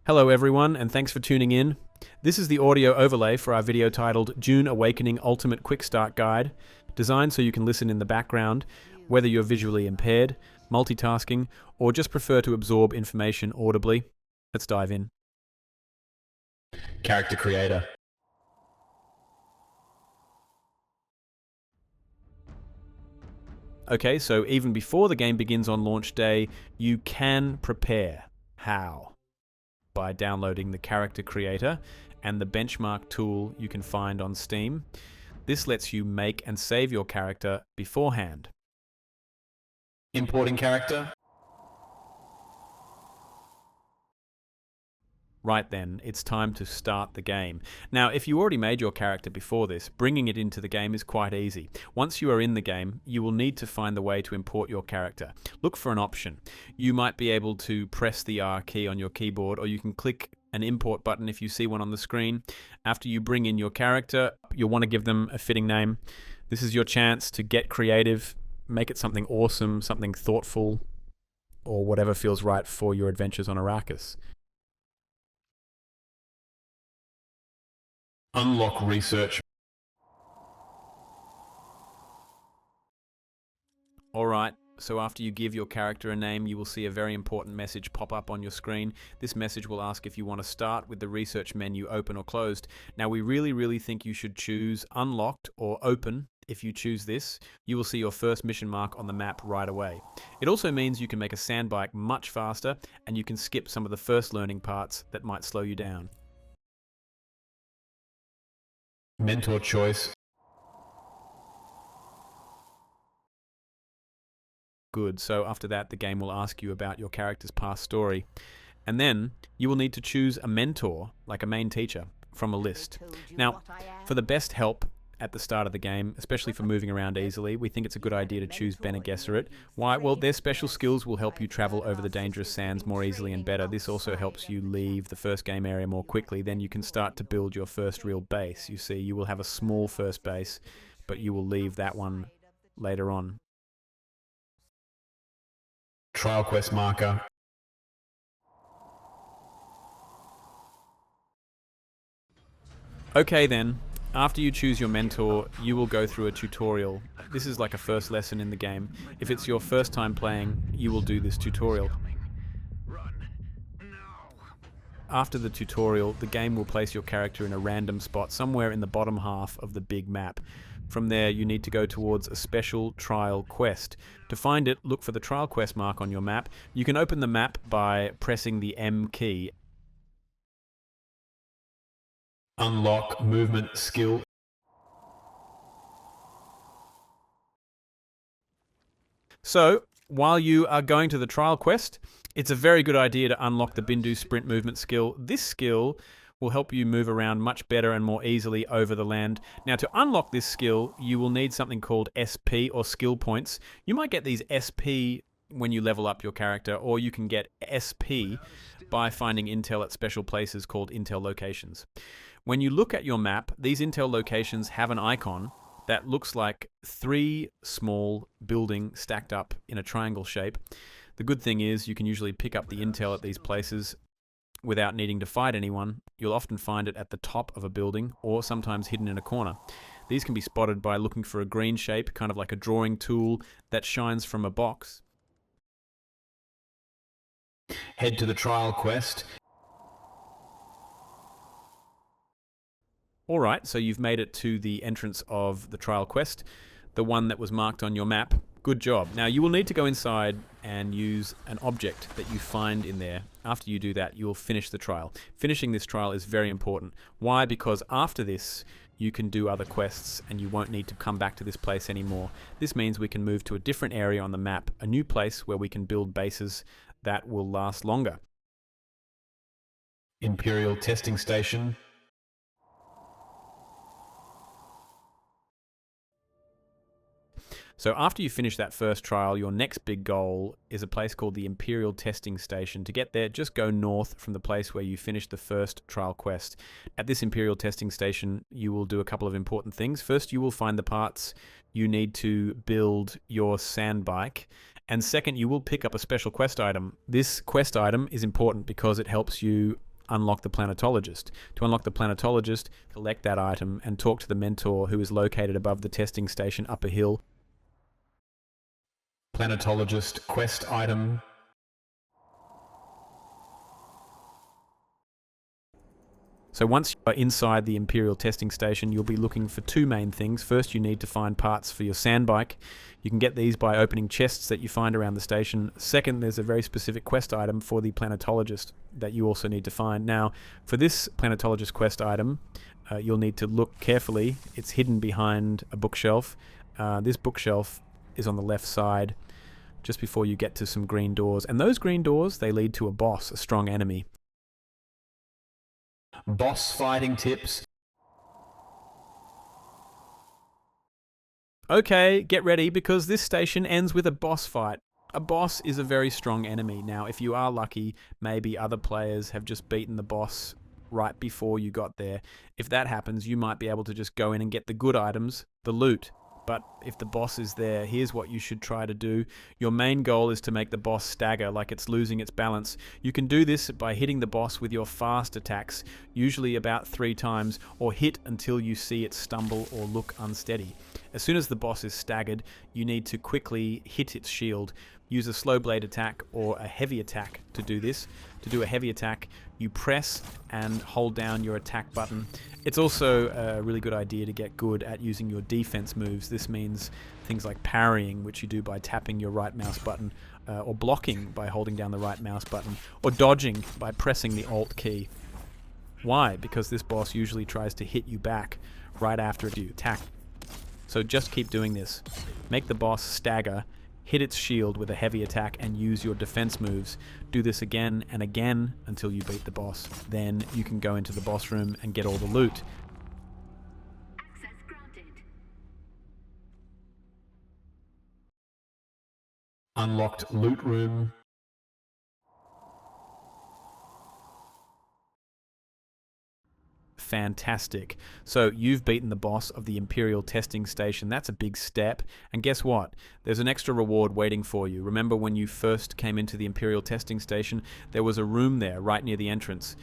Hello everyone, and thanks for tuning in. This is the audio overlay for our video titled Dune Awakening Ultimate Quick Start Guide, designed so you can listen in the background, whether you're visually impaired, multitasking, or just prefer to absorb information audibly. Let's dive in. Character creator. Okay, so even before the game begins on launch day, you can prepare. How? By downloading the character creator and the benchmark tool you can find on Steam. This lets you make and save your character beforehand. Importing character. Right then, it's time to start the game. Now, if you already made your character before this, bringing it into the game is quite easy. Once you are in the game, you will need to find the way to import your character. Look for an option. You might be able to press the R key on your keyboard, or you can click an import button if you see one on the screen. After you bring in your character, you'll want to give them a fitting name. This is your chance to get creative, make it something awesome, something thoughtful, or whatever feels right for your adventures on Arrakis. Unlock research. Alright, so after you give your character a name, you will see a very important message pop up on your screen. This message will ask if you want to start with the research menu open or closed. Now we really think you should choose unlocked or open. If you choose this, you will see your first mission mark on the map right away. It also means you can make a Sandbike much faster, and you can skip some of the first learning parts that might slow you down. Mentor choice. Good, so after that the game will ask you about your character's past story. And then you will need to choose a mentor, like a main teacher, from a list. Now, for the best help at the start of the game, especially for moving around easily, we think it's a good idea to choose Bene Gesserit. Why? Well, their special skills will help you travel over the dangerous sands more easily and better. This also helps you leave the first game area more quickly. Then you can start to build your first real base. You see, you will have a small first base, but you will leave that one later on. Trial quest marker. Okay then. After you choose your mentor, you will go through a tutorial. This is like a first lesson in the game. If it's your first time playing, you will do this tutorial. After the tutorial, the game will place your character in a random spot somewhere in the bottom half of the big map. From there, you need to go towards a special trial quest. To find it, look for the trial quest mark on your map. You can open the map by pressing the M key. Unlock movement skill. So, while you are going to the trial quest, it's a very good idea to unlock the Bindu sprint movement skill. This skill will help you move around much better and more easily over the land. Now, to unlock this skill, you will need something called SP, or skill points. You might get these SP when you level up your character, or you can get SP by finding intel at special places called intel locations. When you look at your map, these intel locations have an icon that looks like 3 small buildings stacked up in a triangle shape. The good thing is you can usually pick up the intel at these places without needing to fight anyone. You'll often find it at the top of a building, or sometimes hidden in a corner. These can be spotted by looking for a green shape, kind of like a drawing tool that shines from a box. Head to the trial quest. Alright, so you've made it to the entrance of the trial quest, the one that was marked on your map. Good job. Now you will need to go inside and use an object that you find in there. After you do that, you will finish the trial. Finishing this trial is very important. Why? Because after this, you can do other quests and you won't need to come back to this place anymore. This means we can move to a different area on the map, a new place where we can build bases that will last longer. Imperial testing station. So after you finish that first trial, your next big goal is a place called the Imperial testing station. To get there, just go north from the place where you finished the first trial quest. At this Imperial testing station, you will do a couple of important things. First, you will find the parts you need to build your Sandbike. And second, you will pick up a special quest item. This quest item is important because it helps you unlock the Planetologist. To unlock the Planetologist, collect that item and talk to the mentor who is located above the testing station up a hill. Planetologist quest item. So once you are inside the Imperial testing station, you'll be looking for two main things. First, you need to find parts for your Sandbike. You can get these by opening chests that you find around the station. Second, there's a very specific quest item for the Planetologist that you also need to find. Now, for this Planetologist quest item, you'll need to look carefully. It's hidden behind a bookshelf. This bookshelf is on the left side, just before you get to some green doors. And those green doors, they lead to a boss, a strong enemy. Boss fighting tips. Okay, get ready, because this station ends with a boss fight. A boss is a very strong enemy. Now, if you are lucky, maybe other players have just beaten the boss right before you got there. If that happens, you might be able to just go in and get the good items, the loot. But if the boss is there, here's what you should try to do. Your main goal is to make the boss stagger like it's losing its balance. You can do this by hitting the boss with your fast attacks, usually about 3 times, or hit until you see it stumble or look unsteady. As soon as the boss is staggered, you need to quickly hit its shield. Use a slow blade attack or a heavy attack to do this. To do a heavy attack, you press and hold down your attack button. It's also a really good idea to get good at using your defense moves. This means things like parrying, which you do by tapping your right mouse button, or blocking by holding down the right mouse button, or dodging by pressing the Alt key. Why? Because this boss usually tries to hit you back right after you attack. So just keep doing this. Make the boss stagger, hit its shield with a heavy attack, and use your defense moves. Do this again and again until you beat the boss. Then you can go into the boss room and get all the loot. Access granted. Unlocked loot room. Fantastic. So you've beaten the boss of the Imperial testing station. That's a big step. And guess what? There's an extra reward waiting for you. Remember when you first came into the Imperial testing station, there was a room there right near the entrance.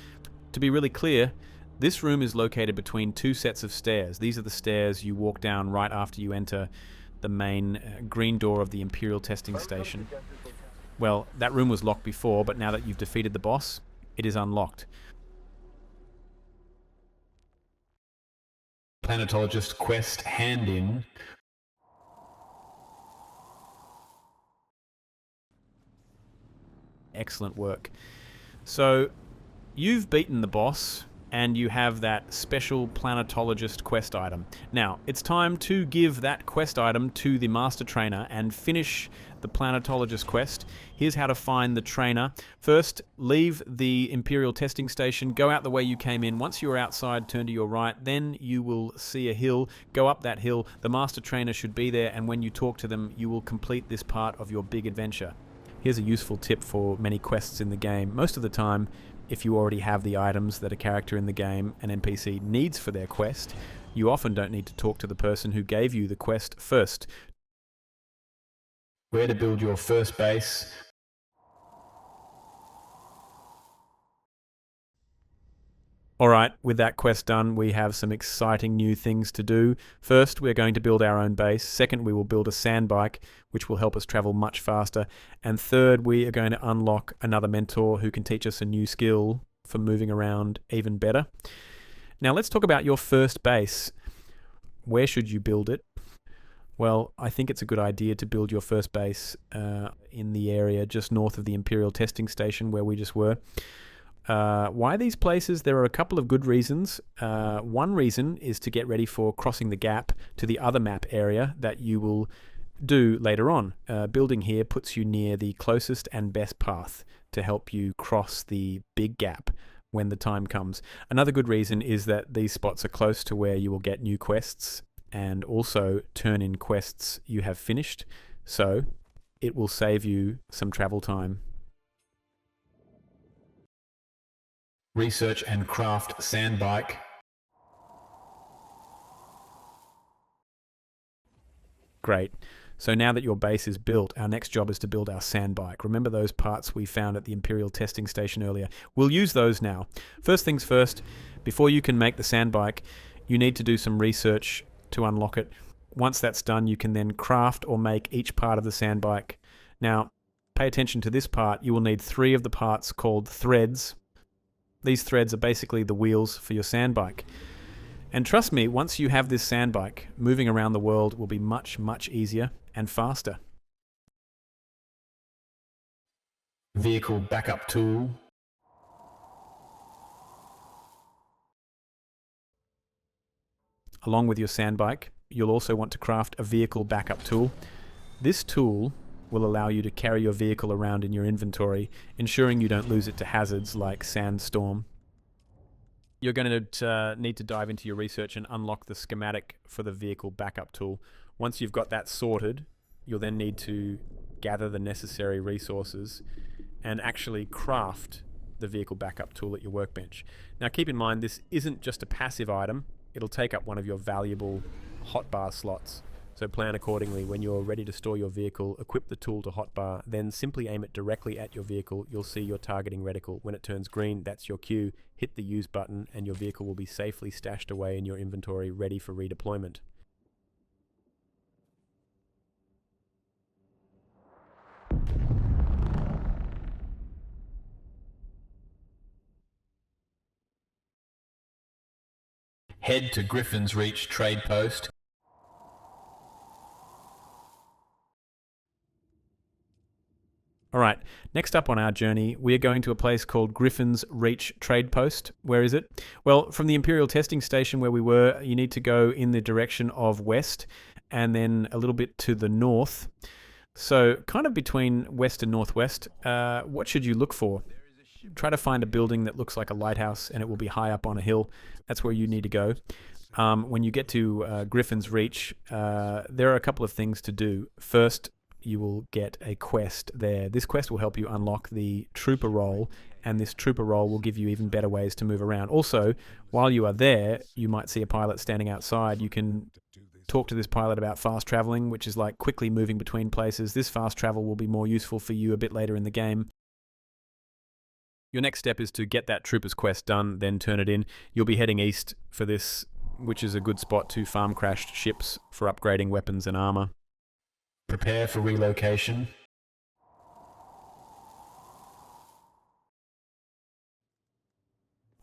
To be really clear, this room is located between 2 sets of stairs. These are the stairs you walk down right after you enter the main green door of the Imperial testing station. Well, that room was locked before, but now that you've defeated the boss, it is unlocked. Planetologist quest hand-in. Excellent work. So you've beaten the boss and you have that special Planetologist quest item. Now, it's time to give that quest item to the Master Trainer and finish the Planetologist quest. Here's how to find the trainer. First, leave the Imperial testing station, go out the way you came in. Once you're outside, turn to your right, then you will see a hill. Go up that hill. The Master Trainer should be there, and when you talk to them, you will complete this part of your big adventure. Here's a useful tip for many quests in the game. Most of the time, if you already have the items that a character in the game, an NPC, needs for their quest, you often don't need to talk to the person who gave you the quest first. Where to build your first base. Alright, with that quest done, we have some exciting new things to do. First, we're going to build our own base. Second, we will build a Sandbike, which will help us travel much faster. And third, we are going to unlock another mentor who can teach us a new skill for moving around even better. Now let's talk about your first base. Where should you build it? Well, I think it's a good idea to build your first base in the area just north of the Imperial testing station where we just were. Why these places? There are a couple of good reasons. One reason is to get ready for crossing the gap to the other map area that you will do later on. Building here puts you near the closest and best path to help you cross the big gap when the time comes. Another good reason is that these spots are close to where you will get new quests and also turn in quests you have finished, so it will save you some travel time. Research and craft Sandbike. Great. So now that your base is built, our next job is to build our Sandbike. Remember those parts we found at the Imperial testing station earlier? We'll use those now. First things first, before you can make the Sandbike, you need to do some research to unlock it. Once that's done, you can then craft or make each part of the Sandbike. Now, pay attention to this part. You will need 3 of the parts called threads. These threads are basically the wheels for your Sandbike. And trust me, once you have this Sandbike, moving around the world will be much, much easier and faster. Vehicle backup tool. Along with your Sandbike, you'll also want to craft a vehicle backup tool. This tool will allow you to carry your vehicle around in your inventory, ensuring you don't lose it to hazards like sandstorm. You're going to need to dive into your research and unlock the schematic for the vehicle backup tool. Once you've got that sorted, you'll then need to gather the necessary resources and actually craft the vehicle backup tool at your workbench. Now keep in mind, this isn't just a passive item. It'll take up one of your valuable hotbar slots. So plan accordingly. When you're ready to store your vehicle, equip the tool to hotbar, then simply aim it directly at your vehicle. You'll see your targeting reticle. When it turns green, that's your cue. Hit the use button and your vehicle will be safely stashed away in your inventory, ready for redeployment. Head to Griffin's Reach trade post. All right, next up on our journey, we are going to a place called Griffin's Reach Trade Post. Where is it? Well, from the Imperial testing station where we were, you need to go in the direction of west and then a little bit to the north. So kind of between west and northwest, what should you look for? Try to find a building that looks like a lighthouse and it will be high up on a hill. That's where you need to go. When you get to Griffin's Reach, there are a couple of things to do. First, you will get a quest there. This quest will help you unlock the trooper role, and this trooper role will give you even better ways to move around. Also, while you are there, you might see a pilot standing outside. You can talk to this pilot about fast traveling, which is like quickly moving between places. This fast travel will be more useful for you a bit later in the game. Your next step is to get that trooper's quest done, then turn it in. You'll be heading east for this, which is a good spot to farm crashed ships for upgrading weapons and armor. Prepare for relocation.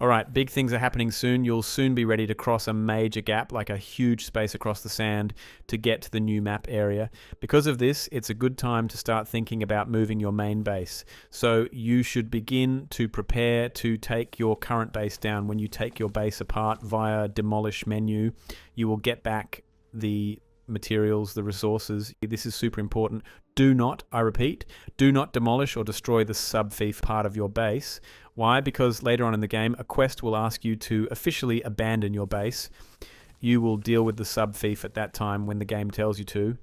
All right, big things are happening soon. You'll soon be ready to cross a major gap, like a huge space across the sand, to get to the new map area. Because of this, it's a good time to start thinking about moving your main base. So you should begin to prepare to take your current base down. When you take your base apart via demolish menu, you will get back the materials, the resources. This is super important. Do not, I repeat, do not demolish or destroy the sub-thief part of your base. Why? Because later on in the game, a quest will ask you to officially abandon your base. You will deal with the sub-thief at that time when the game tells you to.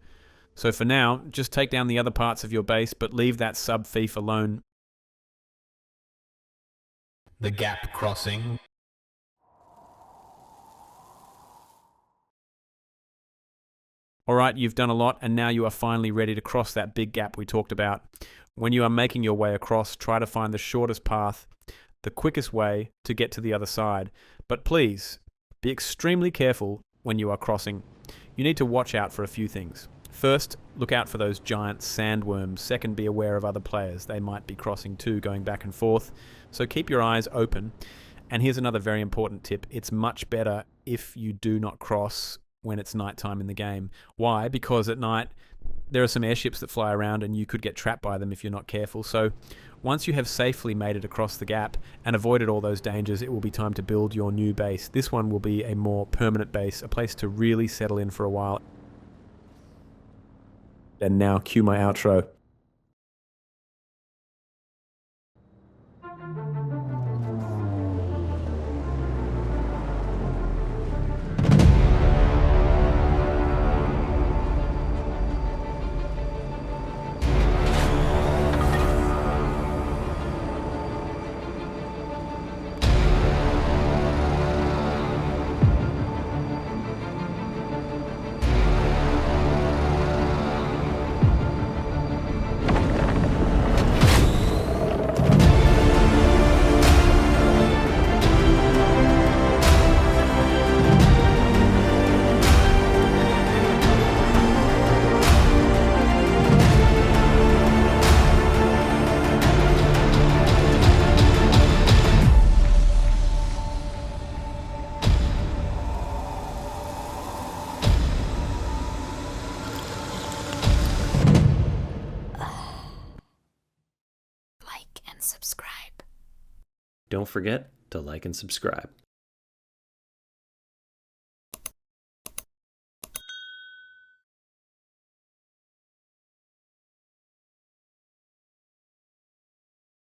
So for now, just take down the other parts of your base, but leave that sub-thief alone. The gap crossing. All right, you've done a lot, and now you are finally ready to cross that big gap we talked about. When you are making your way across, try to find the shortest path, the quickest way to get to the other side. But please, be extremely careful when you are crossing. You need to watch out for a few things. First, look out for those giant sandworms. Second, be aware of other players. They might be crossing too, going back and forth. So keep your eyes open. And here's another very important tip. It's much better if you do not cross when it's nighttime in the game. Why? Because at night there are some airships that fly around and you could get trapped by them if you're not careful. So once you have safely made it across the gap and avoided all those dangers, it will be time to build your new base. This one will be a more permanent base, a place to really settle in for a while. And now cue my outro. subscribe. Don't forget to like and subscribe.